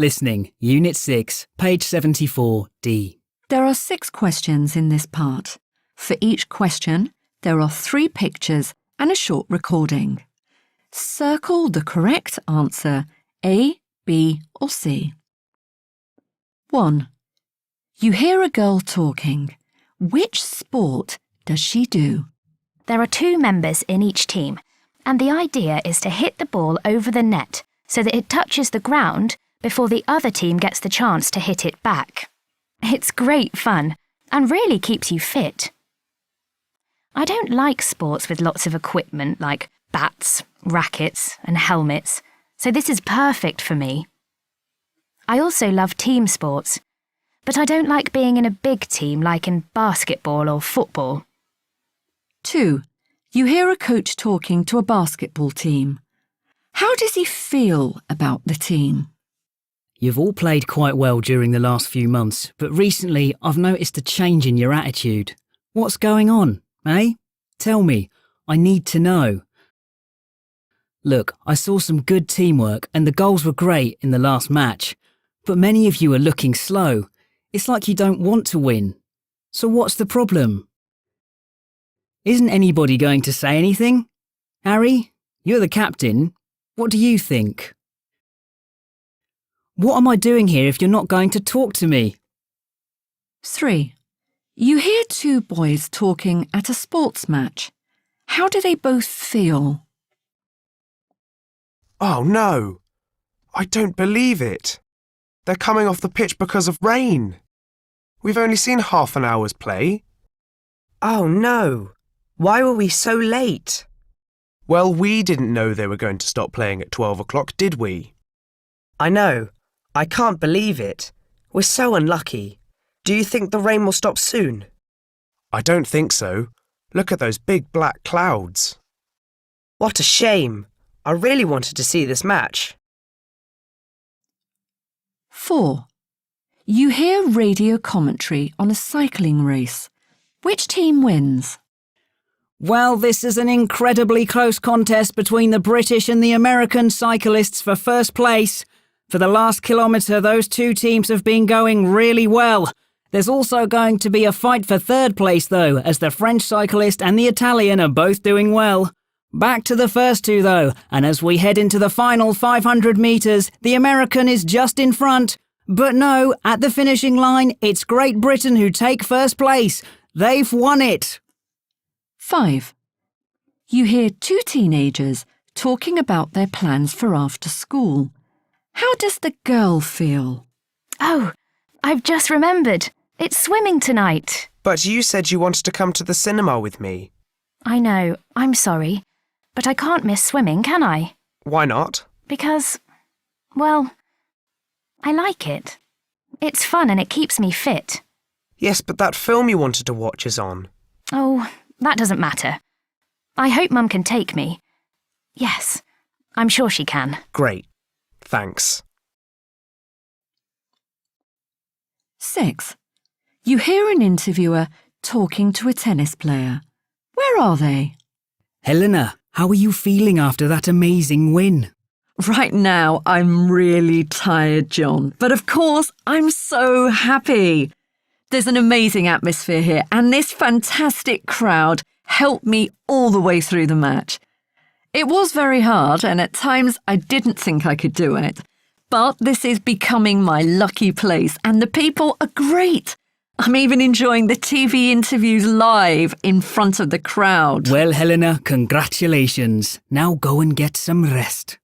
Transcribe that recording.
Listening, Unit 6, page 74D. There are 6 questions in this part. For each question, there are 3 pictures and a short recording. Circle the correct answer, A, B or C. 1. You hear a girl talking. Which sport does she do? There are 2 members in each team, and the idea is to hit the ball over the net so that it touches the ground before the other team gets the chance to hit it back. It's great fun and really keeps you fit. I don't like sports with lots of equipment like bats, rackets and helmets, so this is perfect for me. I also love team sports, but I don't like being in a big team like in basketball or football. 2. You hear a coach talking to a basketball team. How does he feel about the team? You've all played quite well during the last few months, but recently I've noticed a change in your attitude. What's going on, eh? Tell me, I need to know. Look, I saw some good teamwork and the goals were great in the last match, but many of you are looking slow. It's like you don't want to win. So what's the problem? Isn't anybody going to say anything? Harry, you're the captain. What do you think? What am I doing here if you're not going to talk to me? 3. You hear 2 boys talking at a sports match. How do they both feel? Oh no! I don't believe it. They're coming off the pitch because of rain. We've only seen half an hour's play. Oh no! Why were we so late? Well, we didn't know they were going to stop playing at 12 o'clock, did we? I know. I can't believe it. We're so unlucky. Do you think the rain will stop soon? I don't think so. Look at those big black clouds. What a shame. I really wanted to see this match. 4. You hear radio commentary on a cycling race. Which team wins? Well, this is an incredibly close contest between the British and the American cyclists for first place. For the last kilometre, those 2 teams have been going really well. There's also going to be a fight for third place, though, as the French cyclist and the Italian are both doing well. Back to the first 2, though, and as we head into the final 500 metres, the American is just in front. But no, at the finishing line, it's Great Britain who take first place. They've won it. 5. You hear 2 teenagers talking about their plans for after school. How does the girl feel? Oh, I've just remembered. It's swimming tonight. But you said you wanted to come to the cinema with me. I know, I'm sorry. But I can't miss swimming, can I? Why not? Because, well, I like it. It's fun and it keeps me fit. Yes, but that film you wanted to watch is on. Oh, that doesn't matter. I hope Mum can take me. Yes, I'm sure she can. Great. Thanks. 6. You hear an interviewer talking to a tennis player. Where are they? Helena, how are you feeling after that amazing win? Right now, I'm really tired, John. But of course, I'm so happy. There's an amazing atmosphere here, and this fantastic crowd helped me all the way through the match. It was very hard, and at times I didn't think I could do it. But this is becoming my lucky place, and the people are great. I'm even enjoying the TV interviews live in front of the crowd. Well, Helena, congratulations. Now go and get some rest.